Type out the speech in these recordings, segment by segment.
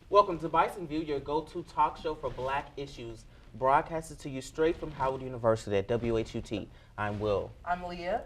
Welcome to Bison View, your go-to talk show for Black issues, broadcasted to you straight from Howard University at WHUT. I'm Will. I'm Leah.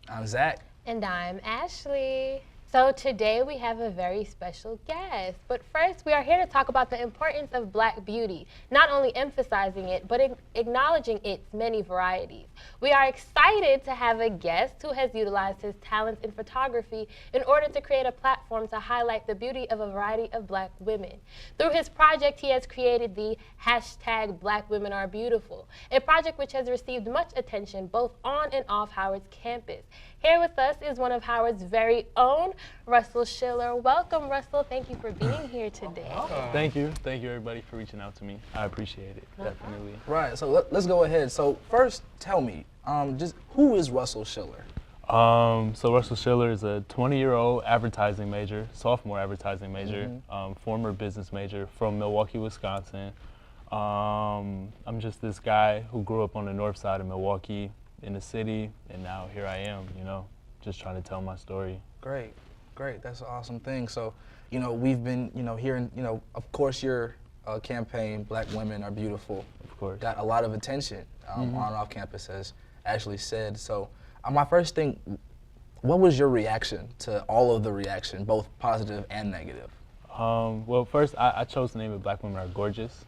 I'm Zach. And I'm Ashley. So today we have a very special guest. But first, we are here to talk about the importance of Black beauty, not only emphasizing it, but acknowledging its many varieties. We are excited to have a guest who has utilized his talents in photography in order to create a platform to highlight the beauty of a variety of Black women. Through his project, he has created the hashtag Black Women Are Beautiful, a project which has received much attention both on and off Howard's campus. Here with us is one of Howard's very own, Russell Schiller. Welcome, Russell. Thank you for being here today. Thank you. Thank you, everybody, for reaching out to me. I appreciate it, definitely. Right, so let's go ahead. So first, tell me, just who is Russell Schiller? So Russell Schiller is a 20-year-old advertising major, sophomore advertising major, former business major from Milwaukee, Wisconsin. I'm just this guy who grew up on the north side of Milwaukee, in the city, and now here I am, you know, just trying to tell my story. Great, that's an awesome thing. So, you know, we've been, hearing, of course your campaign, Black Women Are Beautiful, of course, got a lot of attention on and off campus, as Ashley said. So, my first thing, what was your reaction to all of the reaction, both positive and negative? Well, first, I chose to name it Black Women Are Gorgeous.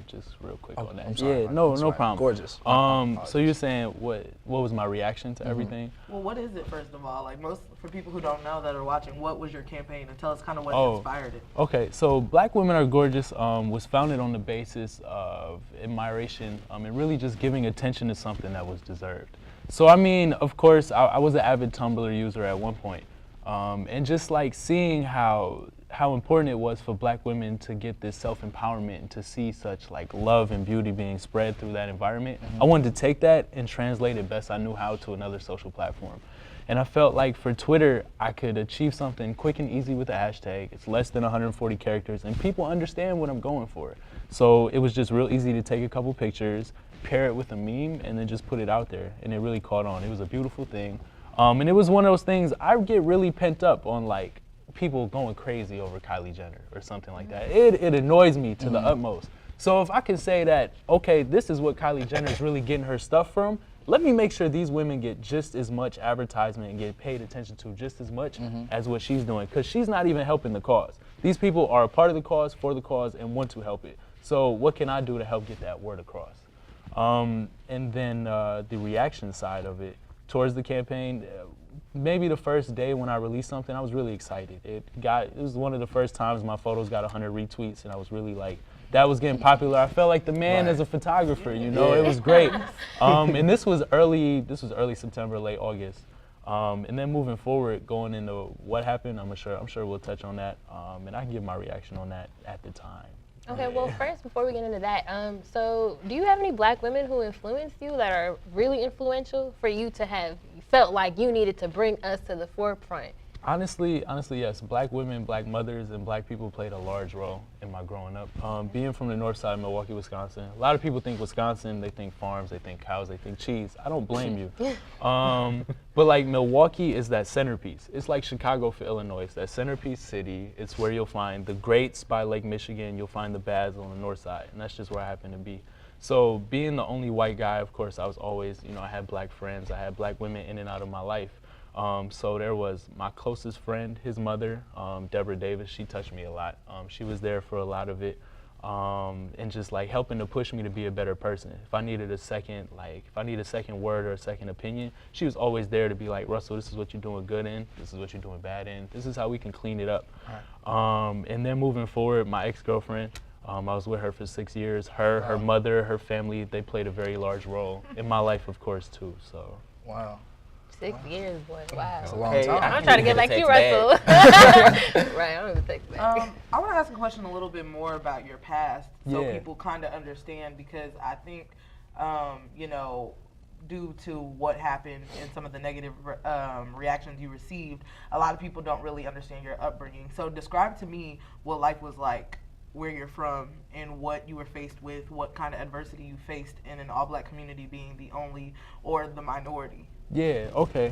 Just real quick on that. I'm sorry, no problem. Gorgeous. So you're saying what was my reaction to everything? Well, what is it, first of all? Like, for people who don't know that are watching, what was your campaign? And tell us kind of what inspired it. Okay, so Black Women Are Gorgeous was founded on the basis of admiration and really just giving attention to something that was deserved. So I mean, of course, I was an avid Tumblr user at one point, and just like seeing how important it was for Black women to get this self-empowerment and to see such like love and beauty being spread through that environment. I wanted to take that and translate it best I knew how to another social platform. And I felt like for Twitter, I could achieve something quick and easy with the hashtag. It's less than 140 characters and people understand what I'm going for. So it was just real easy to take a couple pictures, pair it with a meme, and then just put it out there. And it really caught on. It was a beautiful thing. And it was one of those things I get really pent up on, like people going crazy over Kylie Jenner or something like that. It annoys me to the utmost. So if I can say that, okay, this is what Kylie Jenner is really getting her stuff from, let me make sure these women get just as much advertisement and get paid attention to just as much as what she's doing, because she's not even helping the cause. These people are a part of the cause, for the cause, and want to help it. So what can I do to help get that word across? And then the reaction side of it towards the campaign, maybe the first day when I released something, I was really excited. It was one of the first times my photos got 100 retweets, and I was really like, that was getting popular. I felt like the man as a photographer, you know, it was great. And this was early September, late August. And then moving forward, going into what happened, I'm sure we'll touch on that. And I can give my reaction on that at the time. Okay, well, first, before we get into that, so do you have any Black women who influenced you that are really influential for you to have felt like you needed to bring us to the forefront? Honestly, yes. Black women, Black mothers, and Black people played a large role in my growing up. Being from the north side of Milwaukee, Wisconsin, a lot of people think Wisconsin, they think farms, they think cows, they think cheese. I don't blame you. But like Milwaukee is that centerpiece. It's like Chicago for Illinois. It's that centerpiece city. It's where you'll find the greats by Lake Michigan. You'll find the bads on the north side, and that's just where I happen to be. So being the only white guy, of course, I was always, I had Black friends. I had Black women in and out of my life. So there was my closest friend, his mother, Deborah Davis. She touched me a lot. She was there for a lot of it. and just like helping to push me to be a better person. If I needed a second, if I need a second word or a second opinion, she was always there to be like, Russell, this is what you're doing good in, this is what you're doing bad in, this is how we can clean it up. And then moving forward, my ex-girlfriend, I was with her for 6 years. Her mother, her family, they played a very large role in my life, of course, too. So. Wow. 6 years, boy. Wow. That's a long time. I'm trying to get like you, Russell. Right, I don't even text back. I want to ask a question a little bit more about your past, so Yeah. people kind of understand, because I think, you know, due to what happened and some of the negative reactions you received, a lot of people don't really understand your upbringing. So describe to me what life was like, where you're from, and what you were faced with, what kind of adversity you faced in an all-black community, being the only or the minority. Yeah, okay.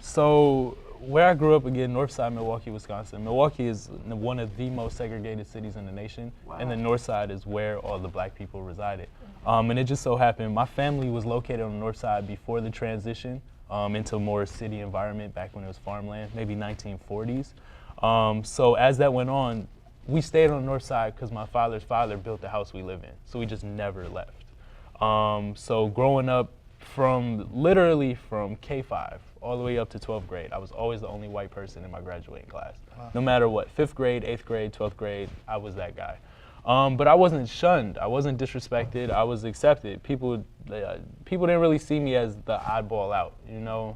So where I grew up, again, north side Milwaukee, Wisconsin. Milwaukee is one of the most segregated cities in the nation, and the north side is where all the black people resided. And it just so happened, my family was located on the north side before the transition into a more city environment back when it was farmland, maybe 1940s. So as that went on, we stayed on the north side because my father's father built the house we live in, so we just never left. So growing up, literally from K-5 all the way up to 12th grade, I was always the only white person in my graduating class. No matter what, 5th grade, 8th grade, 12th grade, I was that guy. But I wasn't shunned, I wasn't disrespected, I was accepted. People didn't really see me as the oddball out, you know?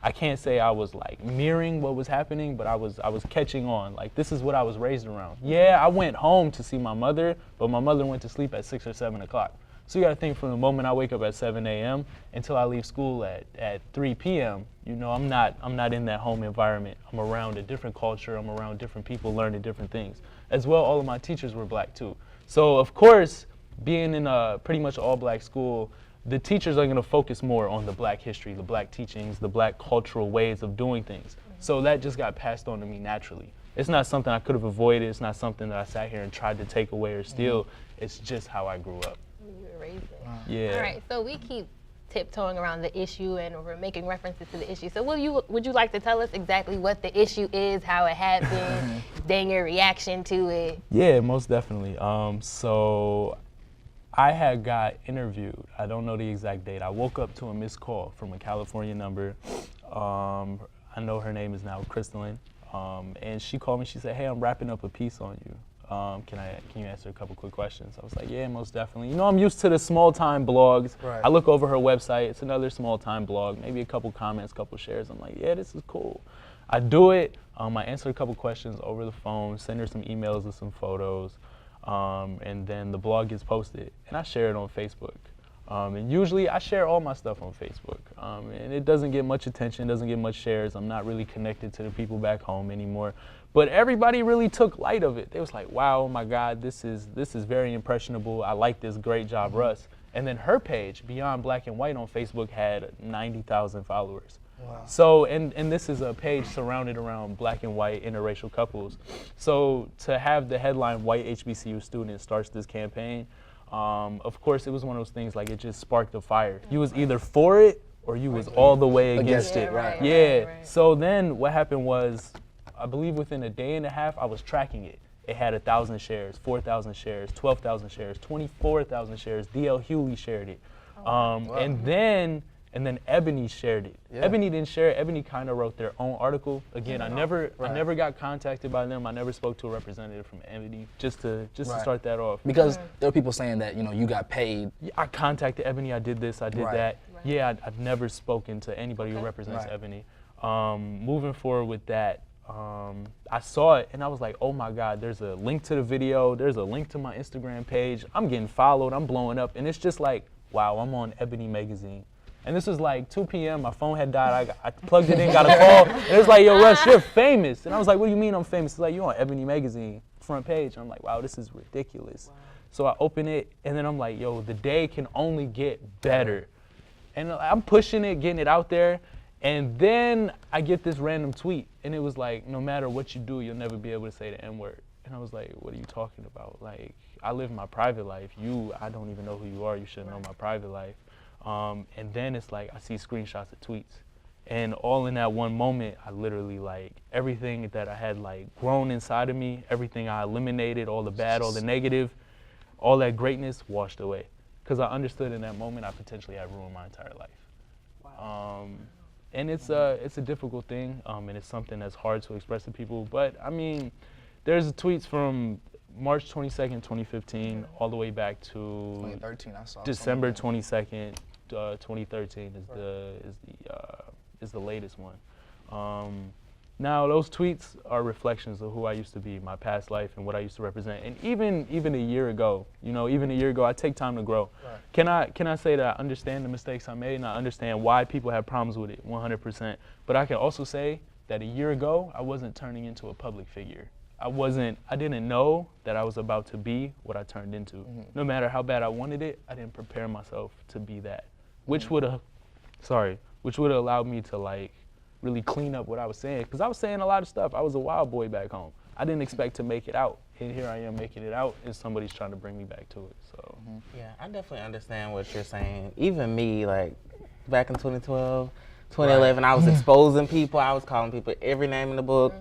I can't say I was like mirroring what was happening, but I was catching on. Like, this is what I was raised around. Yeah, I went home to see my mother, but my mother went to sleep at 6 or 7 o'clock. So you gotta think, from the moment I wake up at 7 a.m. until I leave school at 3 p.m., you know, I'm not in that home environment. I'm around a different culture, I'm around different people learning different things. As well, all of my teachers were black too. So of course, being in a pretty much all black school, the teachers are gonna focus more on the black history, the black teachings, the black cultural ways of doing things. So that just got passed on to me naturally. It's not something I could have avoided, it's not something that I sat here and tried to take away or steal, it's just how I grew up. Yeah. All right, so we keep tiptoeing around the issue and we're making references to the issue. So would you like to tell us exactly what the issue is, how it happened, then your reaction to it? Yeah, most definitely. So I had got interviewed. I don't know the exact date. I woke up to a missed call from a California number. I know her name is now Crystalline. And she called me, she said, hey, I'm wrapping up a piece on you. Can you answer a couple quick questions? I was like, yeah, most definitely. You know, I'm used to the small time blogs. Right. I look over her website, it's another small time blog, maybe a couple comments, couple shares. I'm like, yeah, this is cool. I do it, I answer a couple questions over the phone, send her some emails with some photos, and then the blog gets posted, and I share it on Facebook. And usually I share all my stuff on Facebook, and it doesn't get much attention, doesn't get much shares. I'm not really connected to the people back home anymore. But everybody really took light of it. They was like, wow, oh my God, this is very impressionable. I like this, great job, Russ. And then her page, Beyond Black and White on Facebook, had 90,000 followers. Wow. So, and this is a page surrounded around black and white interracial couples. So to have the headline, white HBCU student starts this campaign, of course it was one of those things, like, it just sparked a fire. You was either for it or you was all the way against it. Right. Yeah, so then what happened was, I believe within a day and a half, I was tracking it. It had 1,000 shares, 4,000 shares, 12,000 shares, 24,000 shares. D.L. Hewley shared it. Wow. And then Ebony shared it. Yeah. Ebony didn't share it. Ebony kind of wrote their own article. Again, I never got contacted by them. I never spoke to a representative from Ebony, just to start that off. Because there were people saying that, you know, you got paid. Yeah, I contacted Ebony. I did this. I did that. Right. Yeah, I've never spoken to anybody who represents Ebony. Moving forward with that, I saw it and I was like, oh my God, there's a link to the video, there's a link to my Instagram page, I'm getting followed, I'm blowing up, and it's just like, wow, I'm on Ebony magazine. And this was like 2 p.m., my phone had died, I plugged it in, got a call, and it was like, yo, Russ, you're famous. And I was like, what do you mean I'm famous? It's like, you're on Ebony magazine, front page. And I'm like, wow, this is ridiculous. Wow. So I open it, and then I'm like, yo, the day can only get better. And I'm pushing it, getting it out there. And then I get this random tweet, and it was like, no matter what you do, you'll never be able to say the N-word. And I was like, what are you talking about? Like, I live my private life. I don't even know who you are. You shouldn't know my private life. And then it's like, I see screenshots of tweets. And all in that one moment, I literally, like, everything that I had, like, grown inside of me, everything I eliminated, all the bad, all the negative, all that greatness washed away. Because I understood in that moment I potentially had ruined my entire life. Wow. And it's a difficult thing, and it's something that's hard to express to people. But, I mean, there's tweets from March 22nd, 2015, all the way back to 2013, I saw December something. 22nd, 2013 is the latest one. Now those tweets are reflections of who I used to be, my past life, and what I used to represent. And even a year ago, I take time to grow. Right. Can I say that I understand the mistakes I made and I understand why people have problems with it 100%. But I can also say that a year ago, I wasn't turning into a public figure. I didn't know that I was about to be what I turned into. Mm-hmm. No matter how bad I wanted it, I didn't prepare myself to be that, which would have allowed me to, like, really clean up what I was saying. Because I was saying a lot of stuff. I was a wild boy back home. I didn't expect to make it out. And here I am making it out, and somebody's trying to bring me back to it. So. Yeah, I definitely understand what you're saying. Even me, like, back in 2012, 2011, I was exposing people. I was calling people every name in the book,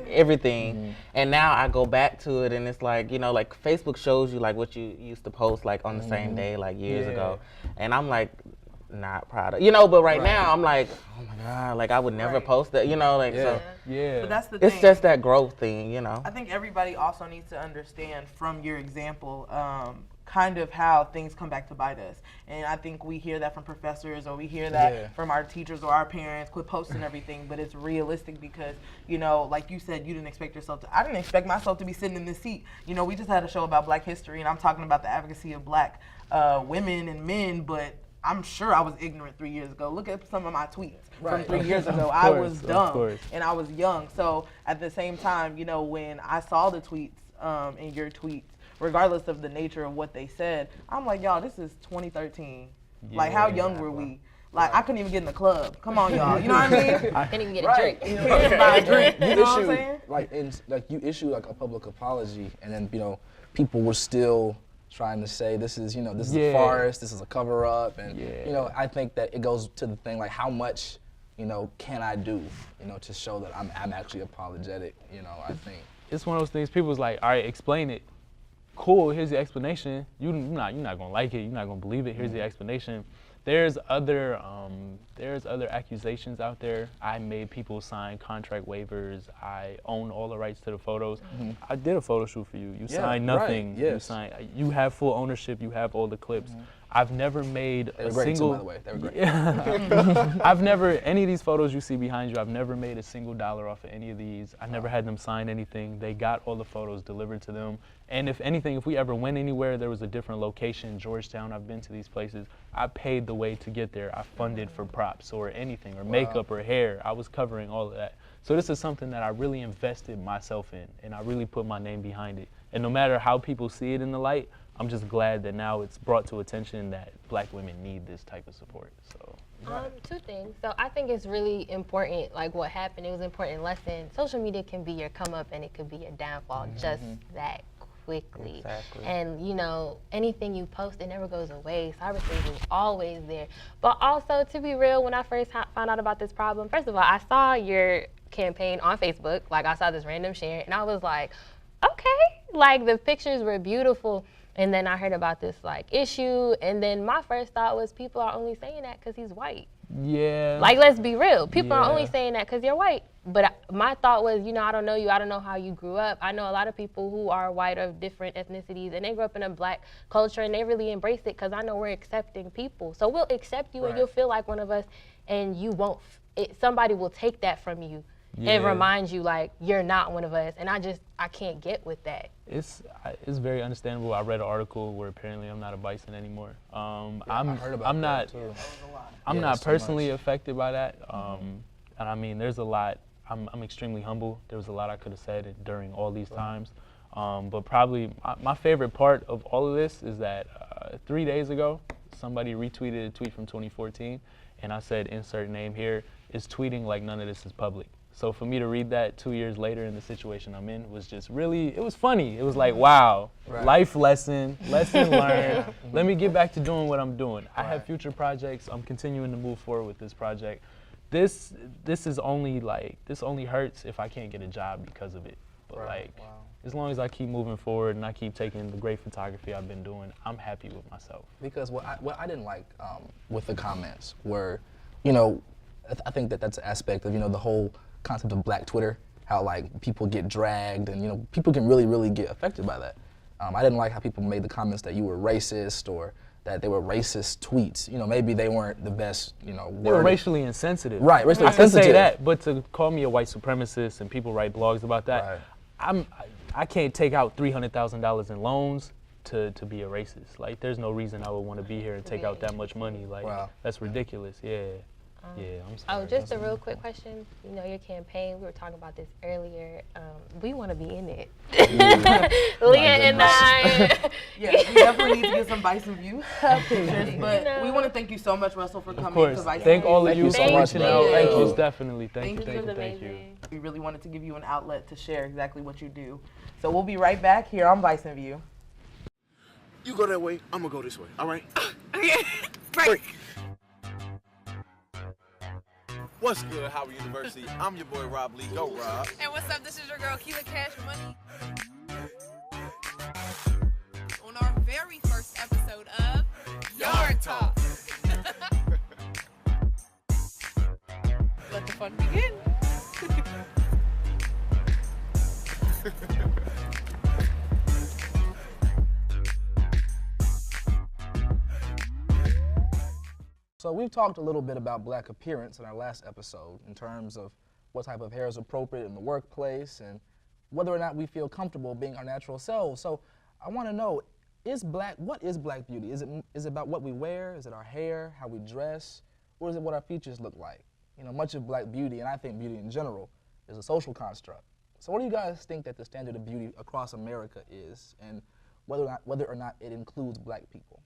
everything. And now I go back to it, and it's like, like Facebook shows you, like, what you used to post, like, on the same day, like, years ago. And I'm like, not proud of, but right now I'm like, oh my God, like, I would never post that, so. Yeah. But that's the thing. It's just that growth thing, I think everybody also needs to understand from your example, kind of how things come back to bite us. And I think we hear that from professors, or we hear that from our teachers or our parents, quit posting everything, but it's realistic because, like you said, you didn't expect yourself I didn't expect myself to be sitting in this seat. We just had a show about Black history, and I'm talking about the advocacy of Black women and men, but I'm sure I was ignorant 3 years ago. Look at some of my tweets from 3 years ago. I was dumb and I was young. So at the same time, when I saw the tweets and your tweets, regardless of the nature of what they said, I'm like, y'all, this is 2013. Like, how young were we? Like, I couldn't even get in the club. Come on, y'all. You know what I mean? I couldn't even get a drink. Couldn't even buy a drink. You know what I'm saying? You issue like a public apology, and then people were still trying to say this is a farce, this is a cover up, and I think that it goes to the thing like how much can I do to show that I'm actually apologetic. I think it's one of those things. People's like, all right, explain it. Cool, here's the explanation. You're not gonna like it. You're not gonna believe it. Here's the explanation. There's other accusations out there. I made people sign contract waivers. I own all the rights to the photos. I did a photo shoot for you. You signed nothing. Yes. You have full ownership. You have all the clips. I've never made a single. By the way, they were great. I've never any of these photos you see behind you. I've never made a single dollar off of any of these. I never had them sign anything. They got all the photos delivered to them. And if anything, if we ever went anywhere, there was a different location. Georgetown. I've been to these places. I paid the way to get there. I funded for props or anything or makeup or hair. I was covering all of that. So this is something that I really invested myself in, and I really put my name behind it. And no matter how people see it in the light, I'm just glad that now it's brought to attention that Black women need this type of support. So. Two things. So I think it's really important, like what happened, it was an important lesson. Social media can be your come up and it could be your downfall just that quickly. Exactly. And anything you post, it never goes away. Cyberspace is always there. But also, to be real, when I first found out about this problem, first of all, I saw your campaign on Facebook. Like, I saw this random share and I was like, okay, like the pictures were beautiful. And then I heard about this issue, and then my first thought was people are only saying that because he's white. Yeah. Like, let's be real. People are only saying that because you're white. But my thought was, I don't know you. I don't know how you grew up. I know a lot of people who are white of different ethnicities, and they grew up in a Black culture, and they really embrace it because I know we're accepting people. So we'll accept you, and you'll feel like one of us, and you won't. Somebody will take that from you and remind you you're not one of us, and I can't get with that. It's very understandable. I read an article where apparently I'm not a Bison anymore. I heard about that too. I'm not personally affected by that. And I mean, there's a lot. I'm extremely humble. There was a lot I could have said during all these times. But probably my favorite part of all of this is that 3 days ago, somebody retweeted a tweet from 2014, and I said, insert name here, is tweeting like none of this is public. So for me to read that 2 years later in the situation I'm in was just really, it was funny. It was like, wow, life lesson learned. Let me get back to doing what I'm doing. I have future projects. I'm continuing to move forward with this project. this is only like, this only hurts if I can't get a job because of it. But like, as long as I keep moving forward and I keep taking the great photography I've been doing, I'm happy with myself. Because what I didn't like with the comments were, you know, I think that's an aspect of, you know, the whole concept of Black Twitter, how like people get dragged and, you know, people can really get affected by that. I didn't like how people made the comments that you were racist or that they were racist tweets. You know, maybe they weren't the best, you know, They were racially insensitive. Right, racially I can insensitive. say that, but to call me a white supremacist and people write blogs about that, I can't take out $300,000 in loans to be a racist. Like, there's no reason I would want to be here and take out that much money. Like, that's ridiculous. Yeah. I'm sorry. Oh, just a real quick question. You know, your campaign, we were talking about this earlier. We want to be in it. Leah and I. Yeah, we definitely need to get some Bison View pictures. But we want to thank you so much, Russell, for coming. Of course. To Bison Thank View. all of you for reaching out. Thank you. Most definitely. Thank you. Thank you. We really wanted to give you an outlet to share exactly what you do. So we'll be right back here on Bison View. You go that way, I'm gonna go this way, all right? Okay. Right. What's good, Howard University? I'm your boy, Rob Lee. Go, Rob. And what's up? This is your girl, Keela Cash Money. On our very first episode of Yard Talk. Let the fun begin. So we've talked a little bit about Black appearance in our last episode in terms of what type of hair is appropriate in the workplace and whether or not we feel comfortable being our natural selves. So I want to know, what is Black beauty? Is it about what we wear? Is it our hair, how we dress? Or is it what our features look like? You know, much of Black beauty, and I think beauty in general, is a social construct. So what do you guys think that the standard of beauty across America is, and whether or not it includes Black people?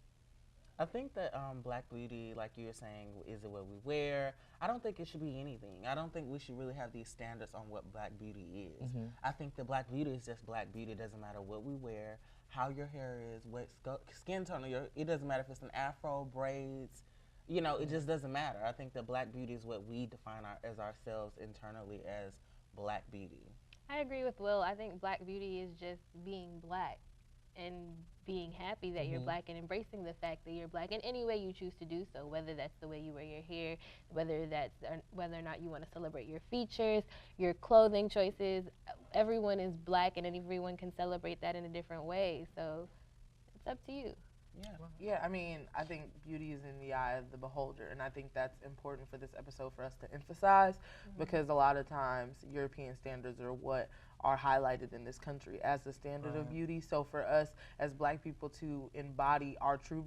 I think that Black beauty, like you were saying, is it what we wear? I don't think it should be anything. I don't think we should really have these standards on what Black beauty is. I think that Black beauty is just Black beauty. It doesn't matter what we wear, how your hair is, what skin tone of it doesn't matter if it's an afro, braids, you know, it just doesn't matter. I think that Black beauty is what we define as ourselves internally as Black beauty. I agree with Will. I think Black beauty is just being Black and being happy that you're Black and embracing the fact that you're Black in any way you choose to do so, whether that's the way you wear your hair, whether or not you want to celebrate your features, your clothing choices. Everyone is Black and everyone can celebrate that in a different way, so it's up to you. Yeah, I mean, I think beauty is in the eye of the beholder, and I think that's important for this episode for us to emphasize, because a lot of times European standards are what are highlighted in this country as the standard of beauty. So for us as Black people to embody our true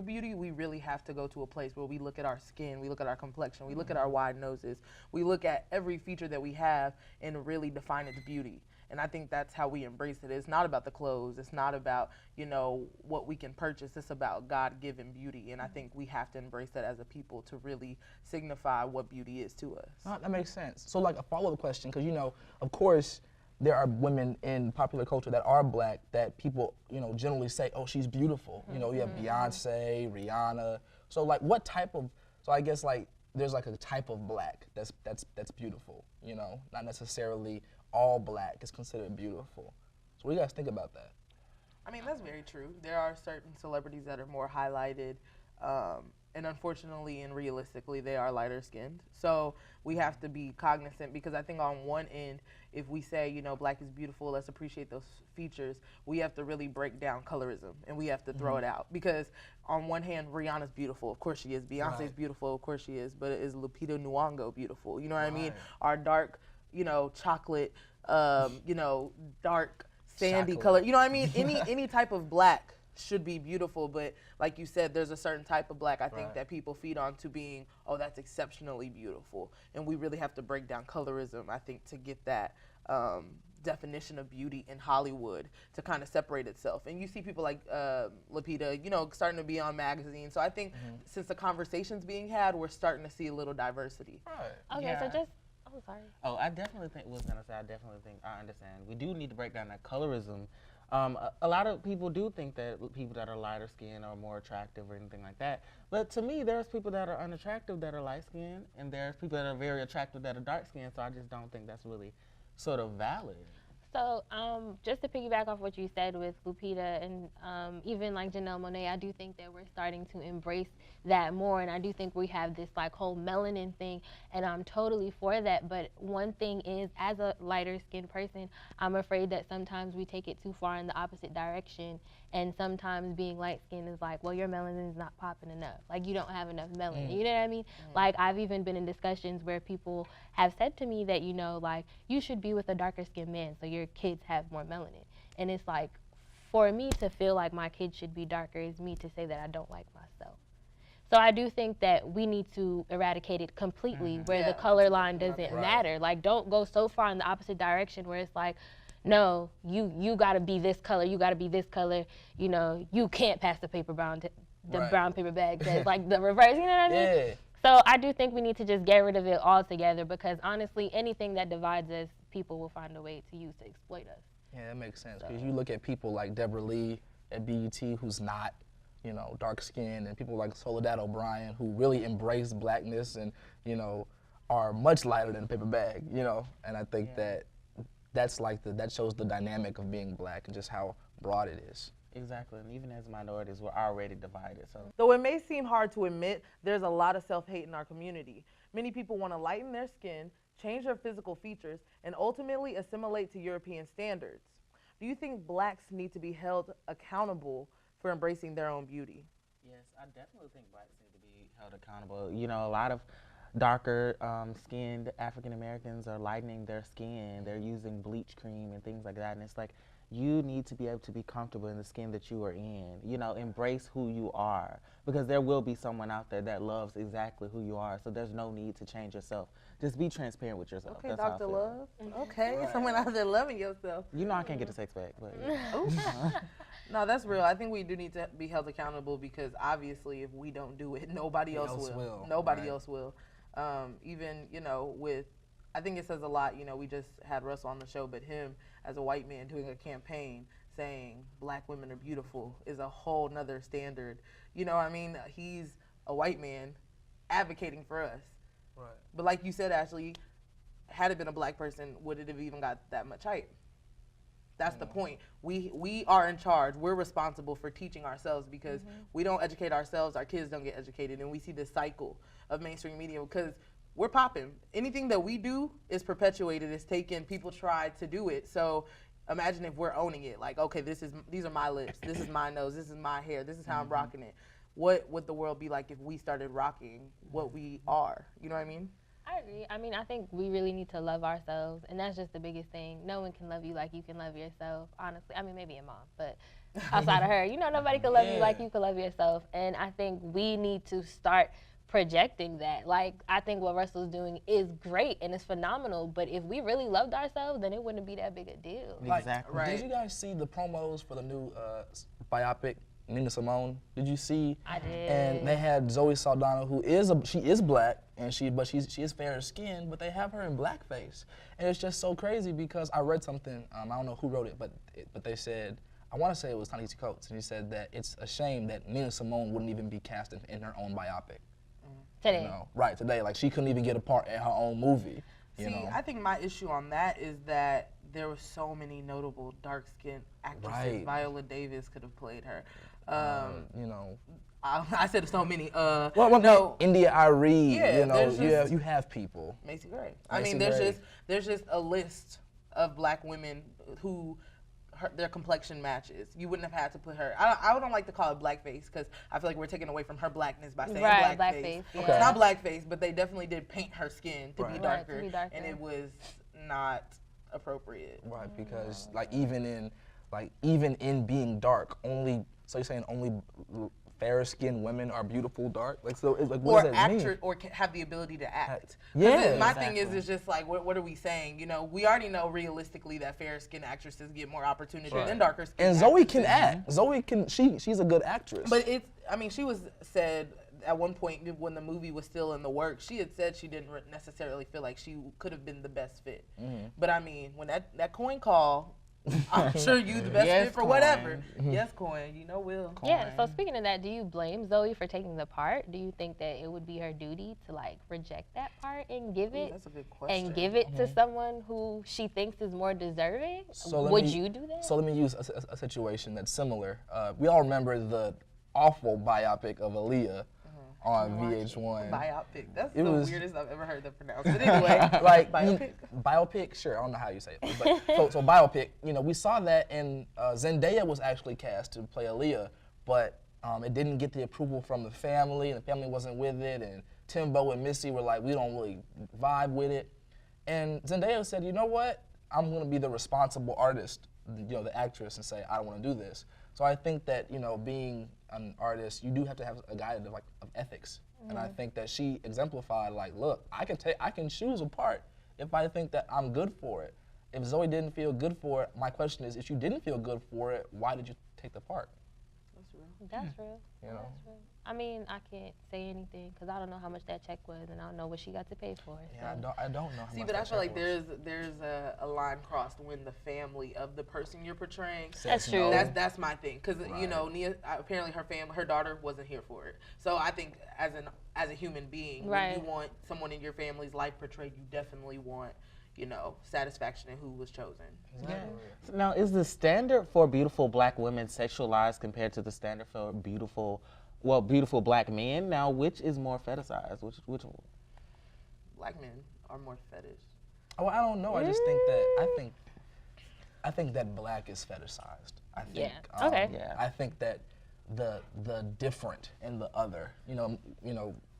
beauty, we really have to go to a place where we look at our skin, we look at our complexion, we look at our wide noses, we look at every feature that we have and really define its beauty. And I think that's how we embrace it. It's not about the clothes. It's not about, you know, what we can purchase. It's about God-given beauty. And I think we have to embrace that as a people to really signify what beauty is to us. That makes sense. So like a follow-up question, because, you know, of course, there are women in popular culture that are Black that people, you know, generally say, oh, she's beautiful. You know, you have Beyonce, Rihanna. So like what type of, so I guess like there's like a type of Black that's beautiful, you know, not necessarily all Black is considered beautiful. So what do you guys think about that? I mean, that's very true. There are certain celebrities that are more highlighted, and unfortunately and realistically, they are lighter skinned. So we have to be cognizant, because I think on one end, if we say, you know, Black is beautiful, let's appreciate those features, we have to really break down colorism, and we have to throw it out. Because on one hand, Rihanna's beautiful, of course she is. Beyonce's beautiful, of course she is. But is Lupita Nyong'o beautiful? You know what I mean? Our dark, you know, chocolate, you know, dark sandy color. You know what I mean? Any type of Black should be beautiful, but like you said, there's a certain type of Black I think that people feed on to being, oh, that's exceptionally beautiful. And we really have to break down colorism, I think, to get that definition of beauty in Hollywood to kind of separate itself. And you see people like Lupita, you know, starting to be on magazines. So I think since the conversation's being had, we're starting to see a little diversity. Okay, so just, sorry. Oh, I definitely think, I definitely think I understand. We do need to break down that colorism A lot of people do think that people that are lighter skinned are more attractive or anything like that. But to me, there's people that are unattractive that are light skinned, and there's people that are very attractive that are dark skinned. So I just don't think that's really sort of valid. So, just to piggyback off what you said with Lupita and even like Janelle Monáe, I do think that we're starting to embrace that more, and I do think we have this like whole melanin thing, and I'm totally for that. But one thing is, as a lighter skinned person, I'm afraid that sometimes we take it too far in the opposite direction, and sometimes being light skinned is like, well, your melanin is not popping enough, like you don't have enough melanin. You know what I mean? Like I've even been in discussions where people have said to me that, you know, like you should be with a darker skinned man so your kids have more melanin. And it's like, for me to feel like my kids should be darker is me to say that I don't like myself. So I do think that we need to eradicate it completely where the color line doesn't matter. Like don't go so far in the opposite direction where it's like, no, you gotta be this color, you gotta be this color, you know, you can't pass the paper brown, brown paper bag test, like the reverse, you know what I mean? Yeah. So I do think we need to just get rid of it altogether because honestly, anything that divides us, people will find a way to use to exploit us. Yeah, that makes sense. Because you look at people like Deborah Lee at BET, who's not, you know, dark skinned, and people like Soledad O'Brien, who really embrace blackness and, you know, are much lighter than a paper bag, you know. And I think that that's like that shows the dynamic of being black and just how broad it is. Exactly, and even as minorities, we're already divided. So Though it may seem hard to admit, there's a lot of self-hate in our community. Many people want to lighten their skin, change their physical features, and ultimately assimilate to European standards. Do you think blacks need to be held accountable for embracing their own beauty? yes, I definitely think blacks need to be held accountable. You know, a lot of darker skinned African Americans are lightening their skin. They're using bleach cream and things like that. And it's like, you need to be able to be comfortable in the skin that you are in. You know, embrace who you are. Because there will be someone out there that loves exactly who you are. So there's no need to change yourself. Just be transparent with yourself. Okay, That's how I Dr. feel. Love. Okay, someone out there loving yourself. You know I can't get a sex back, but yeah. No, that's real. I think we do need to be held accountable because obviously if we don't do it, nobody else will. Nobody else will. Even, you know, with, I think it says a lot, you know, we just had Russell on the show, but him as a white man doing a campaign saying black women are beautiful is a whole nother standard. You know what I mean? He's a white man advocating for us. Right. But like you said, Ashley, had it been a black person, would it have even got that much hype? That's the point. We are in charge. We're responsible for teaching ourselves because we don't educate ourselves, our kids don't get educated, and we see this cycle of mainstream media because we're popping. Anything that we do is perpetuated, it's taken, people try to do it. So imagine if we're owning it. Like, okay, these are my lips, this is my nose, this is my hair, this is how I'm rocking it. What would the world be like if we started rocking what we are? You know what I mean? I agree. I mean, I think we really need to love ourselves, and that's just the biggest thing. No one can love you like you can love yourself, honestly. I mean, maybe your mom, but outside of her, you know, nobody can love you like you can love yourself. And I think we need to start projecting that. Like, I think what Russell's doing is great and it's phenomenal, but if we really loved ourselves, then it wouldn't be that big a deal. Exactly. Did you guys see the promos for the new biopic, Nina Simone? Did you see? I did. And they had Zoe Saldana, who she is black, and she is fair skinned, but they have her in blackface, and it's just so crazy because I read something. I don't know who wrote it, but they said, I want to say it was Ta-Nehisi Coates, and he said that it's a shame that Nina Simone wouldn't even be cast in her own biopic. Today. You know, right, today. Like, she couldn't even get a part in her own movie. You See, know? I think my issue on that is that there were so many notable dark-skinned actresses. Right. Viola Davis could have played her. You know. I said so many. Well, no, India Arie, Yeah, you know, there's just- you have people. Macy Gray. I Macy mean, Gray. there's just a list of black women who their complexion matches. You wouldn't have had to put her. I don't like to call it blackface because I feel like we're taking away from her blackness by saying Right, blackface. blackface, yeah. It's not blackface, but they definitely did paint her skin to be Right. darker, Right, to be darker. and it was not appropriate. Right, because like even in being dark, only so you're saying only fair skinned women are beautiful dark? Like, so it's like, what Or does that mean? actor, or have the ability to act. Yeah. My thing is just like, what are we saying? You know, we already know realistically that fair skinned actresses get more opportunity than darker skinned. And Zoe can act. Zoe can. She's a good actress. But it's, I mean, she was said at one point when the movie was still in the works, she had said she didn't necessarily feel like she could have been the best fit. But I mean, when that coin call I'm sure you the best Yes, fit for Coin. whatever. Yes, Coin. You know Will. Yeah, so speaking of that, do you blame Zoe for taking the part? Do you think that it would be her duty to like reject that part and give it That's a good question. and give it to someone who she thinks is more deserving? So Would you do that? So let me use a situation that's similar. We all remember the awful biopic of Aaliyah on VH1. Biopic. That's It the was- weirdest I've ever heard that pronounced. But anyway, Like biopic. biopic, sure. I don't know how you say it, but so biopic. We saw that, and Zendaya was actually cast to play Aaliyah, but it didn't get the approval from the family, and the family wasn't with it, and Timbo and Missy were like, we don't really vibe with it, and Zendaya said, you know what? I'm gonna be the responsible artist, the actress, and say I don't want to do this. So I think that being an artist, you do have to have a guide of ethics. And I think that she exemplified, like, look, I can choose a part if I think that I'm good for it. If Zoe didn't feel good for it, my question is, if you didn't feel good for it, why did you take the part? That's real. That's real. You know? That's real. I mean, I can't say anything because I don't know how much that check was, and I don't know what she got to pay for. Yeah, so. I don't know. How See, much but I that feel like check was. there's a line crossed when the family of the person you're portraying. That's true. That's my thing, because Nia, apparently her daughter wasn't here for it. So I think as a human being, Right. when you want someone in your family's life portrayed, you definitely want satisfaction in who was chosen. Yeah. So now, is the standard for beautiful black women sexualized compared to the standard for beautiful black men? Now, which is more fetishized? Which one? Black men are more fetish. Oh, I don't know. I just think that I think that black is fetishized. I think. Yeah. Okay. Yeah. I think that the different and the other.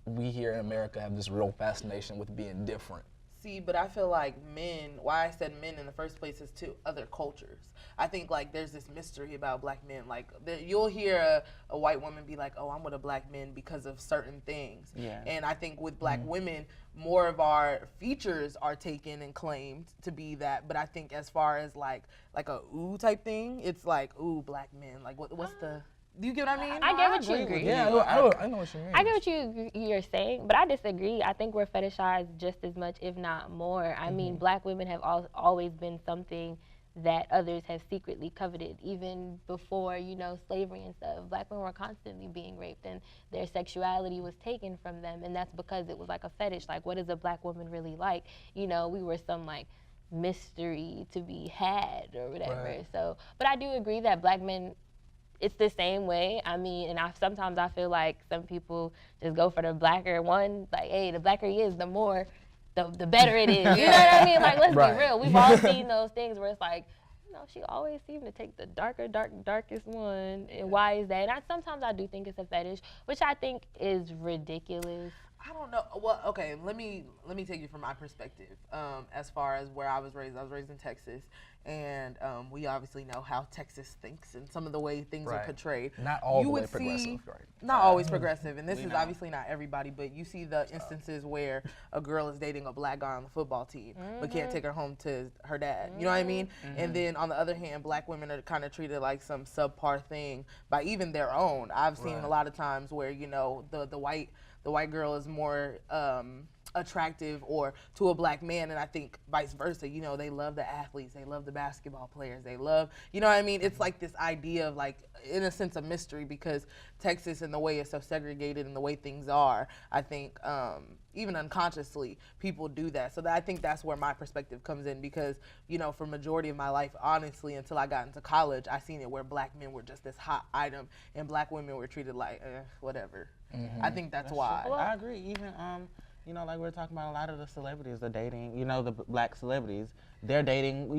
We here in America have this real fascination with being different. See, but I feel like men, why I said men in the first place is to other cultures. I think like there's this mystery about black men. Like you'll hear a white woman be like, oh, I'm with a black man because of certain things. Yeah. And I think with black women, more of our features are taken and claimed to be that. But I think as far as like a ooh type thing, it's like, ooh, black men. Like what's the, do you get what I mean? I get what you agree. Yeah, I know what you mean. I get what you're saying, but I disagree. I think we're fetishized just as much, if not more. I mean, black women have always been something that others have secretly coveted, even before, slavery and stuff. Black women were constantly being raped, and their sexuality was taken from them, and that's because it was like a fetish. Like, what is a black woman really like? We were some, like, mystery to be had or whatever. Right. So, but I do agree that black men, it's the same way. I mean, and sometimes I feel like some people just go for the blacker one. Like, hey, the blacker he is, the better it is. You know what I mean? Like, let's Right. be real. We've all seen those things where it's like, she always seemed to take the darkest one. And why is that? And sometimes I do think it's a fetish, which I think is ridiculous. I don't know. Well, okay, let me take you from my perspective. As far as where I was raised in Texas, and we obviously know how Texas thinks and some of the way things are Right. portrayed. Not all You the way would progressive, see- right? Not always progressive, and this is know. obviously not everybody, but you see the instances where a girl is dating a black guy on the football team, but can't take her home to her dad. You know what I mean? And then on the other hand, black women are kind of treated like some subpar thing by even their own. I've seen a lot of times where the white girl is more attractive or to a black man, and I think vice versa. They love the athletes, they love the basketball players, they love, what I mean? It's like this idea of like, in a sense, of mystery, because Texas and the way it's so segregated and the way things are, I think even unconsciously people do that. So I think that's where my perspective comes in, because for majority of my life, honestly, until I got into college, I seen it where black men were just this hot item and black women were treated like whatever. I think that's why. I agree. Even like we were talking about, a lot of the celebrities are dating, the black celebrities, they're dating,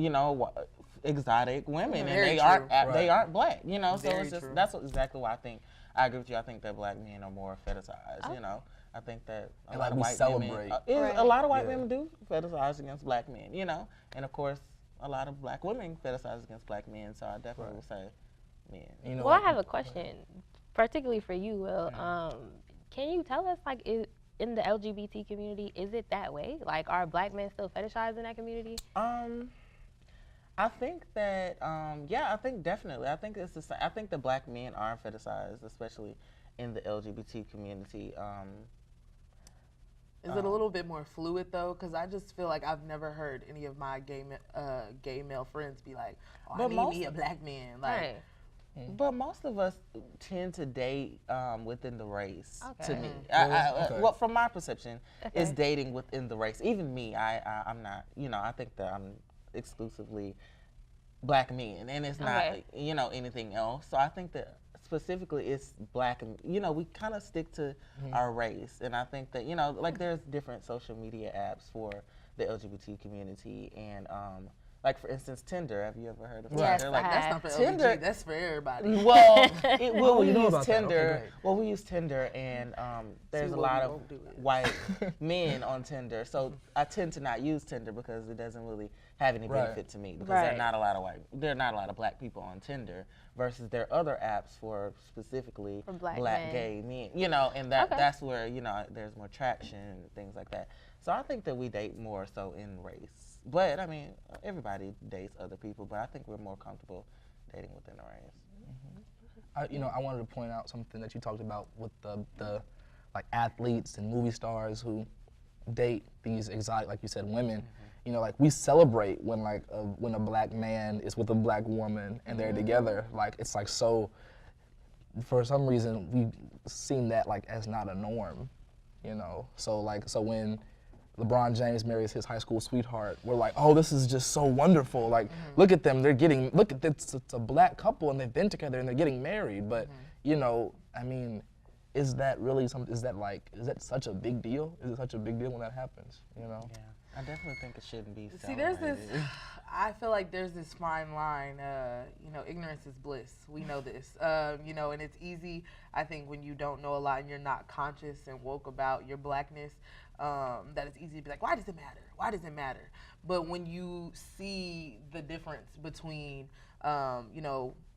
exotic women, and Very they true. aren't black, so Very it's just true. that's exactly why I agree with you. I think that black men are more fetishized, I think that a And lot like of we white celebrate. women, a lot of white women do fetishize against black men, and of course a lot of black women fetishize against black men. So I definitely would say men. Well, I have a question, particularly for you, Will. Can you tell us, like, in the LGBT community, is it that way? Like, are black men still fetishized in that community? I think that, I think definitely. I think it's the same. I think the black men are fetishized, especially in the LGBT community. Is it a little bit more fluid though? Because I just feel like I've never heard any of my gay male friends be like, "Oh, I need me a black man." Like, but most of us tend to date within the race. Okay. To me, Okay. well, from my perception, is dating within the race. Even me, I'm not. You know, I think that I'm exclusively black men, and it's not anything else. So I think that specifically it's black, and we kind of stick to our race. And I think that like there's different social media apps for the LGBT community, and like for instance Tinder. Have you ever heard of Tinder? Yes, Like that's not for Tinder. LGBT, that's for everybody. Well, we you know use about that. Okay, Tinder. great. Well, we use Tinder, and there's a what lot we of won't do is. white men on Tinder. So I tend to not use Tinder because it doesn't really have any benefit to me, because there are not a lot of black people on Tinder, versus there are other apps for specifically For black men. gay men. And that's where there's more traction and things like that. So I think that we date more so in race. But I mean, everybody dates other people, but I think we're more comfortable dating within the race. I wanted to point out something that you talked about with the like athletes and movie stars who date these exotic, like you said, women. Like we celebrate when when a black man is with a black woman and they're together. Like it's like so. For some reason, we've seen that like as not a norm. So when LeBron James marries his high school sweetheart, we're like, oh, this is just so wonderful. Like, look at them, look at this, it's a black couple and they've been together and they're getting married. But, I mean, is that really something, is that such a big deal? Is it such a big deal when that happens, Yeah, I definitely think it shouldn't be See, there's celebrated. this. I feel like there's this fine line. Ignorance is bliss. We know this. And it's easy. I think when you don't know a lot and you're not conscious and woke about your blackness, that it's easy to be like, why does it matter? Why does it matter? But when you see the difference between,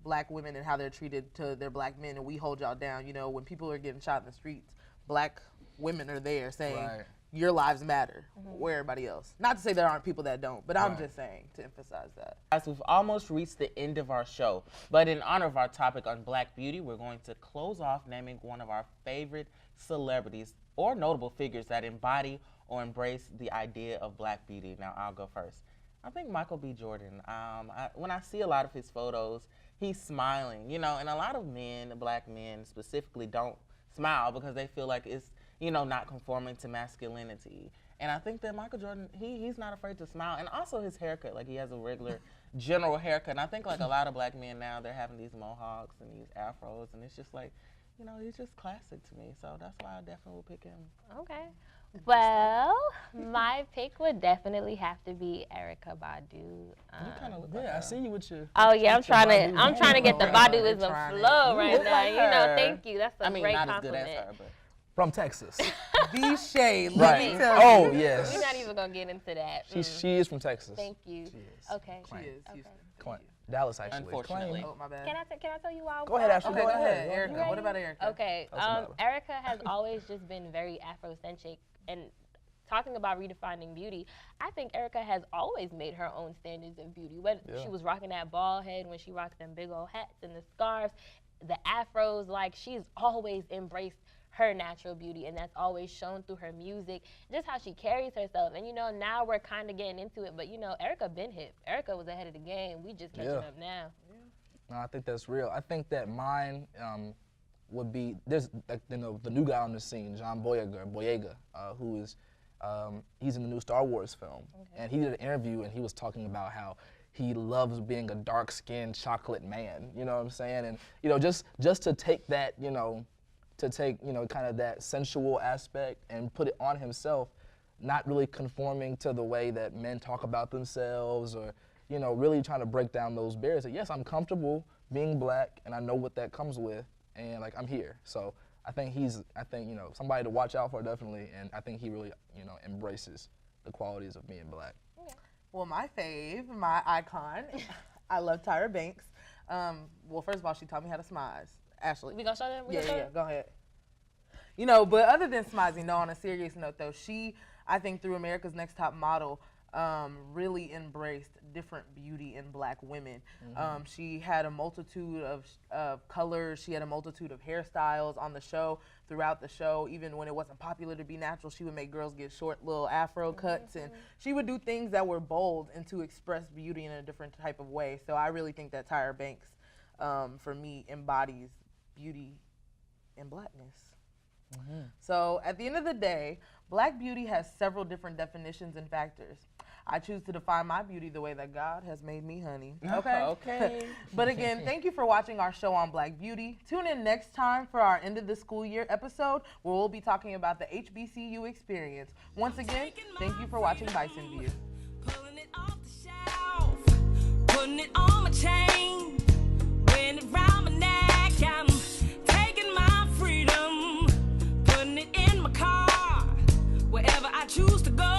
black women and how they're treated to their black men, and we hold y'all down. When people are getting shot in the streets, black women are there saying, your lives matter, where everybody else. Not to say there aren't people that don't, but I'm just saying to emphasize that. Guys, we've almost reached the end of our show, but in honor of our topic on Black beauty, we're going to close off naming one of our favorite celebrities or notable figures that embody or embrace the idea of Black beauty. Now, I'll go first. I think Michael B. Jordan. When I see a lot of his photos, he's smiling, and a lot of men, black men specifically, don't smile because they feel like it's not conforming to masculinity. And I think that Michael Jordan, he's not afraid to smile. And also his haircut, like he has a regular general haircut. And I think like a lot of black men now, they're having these mohawks and these afros, and it's just like, he's just classic to me. So that's why I definitely will pick him. Okay. Well, my pick would definitely have to be Erykah Badu. You kind of look like Yeah, I her. see you with your. Oh yeah, I'm trying to get the Badu. Baduism Trying it. flow right look now. like her. Thank you. That's a I mean, great not compliment. as good as her, but. From Texas. The shade. Let me Right. tell you. Oh, yes. We're not even gonna get into that. She is from Texas. Thank you. She is. Okay. She is. Okay. Houston. Dallas, actually. Unfortunately. Oh, my bad. Can I tell you why? Go ahead, Ashley. Okay, go ahead. You Erykah. ready? What about Erykah? Okay. That's about Erykah has always just been very Afrocentric, and talking about redefining beauty, I think Erykah has always made her own standards of beauty. When she was rocking that bald head, when she rocked them big old hats and the scarves, the afros, like she's always embraced her natural beauty, and that's always shown through her music, just how she carries herself. And now we're kind of getting into it, but Erykah been hip. Erykah was ahead of the game. We just catching up now. No, I think that's real. I think that mine would be there's the new guy on the scene, John Boyega, who is he's in the new Star Wars film, and he did an interview and he was talking about how he loves being a dark-skinned chocolate man. You know what I'm saying? And just to take that kind of that sensual aspect and put it on himself, not really conforming to the way that men talk about themselves, or really trying to break down those barriers. That yes, I'm comfortable being black and I know what that comes with, and like I'm here. So I think somebody to watch out for, definitely, and I think he really embraces the qualities of being black. Well, my fave, my icon, I love Tyra Banks. Well, first of all, she taught me how to smize. Ashley. We gonna show them? Yeah, go ahead. But other than smizing, no, on a serious note though, I think through America's Next Top Model, really embraced different beauty in Black women. She had a multitude of colors. She had a multitude of hairstyles on the show, throughout the show. Even when it wasn't popular to be natural, she would make girls get short little afro cuts, and she would do things that were bold and to express beauty in a different type of way. So I really think that Tyra Banks, for me, embodies beauty and Blackness. So at the end of the day, Black beauty has several different definitions and factors. I choose to define my beauty the way that God has made me, honey. Okay? Okay. But again, thank you for watching our show on Black beauty. Tune in next time for our end of the school year episode, where we'll be talking about the HBCU experience. Once again, thank you for watching Bison View. Pulling it off the shelf, putting it on my chain, wearing it round my neck. I'm taking my freedom, putting it in my car, wherever I choose to go.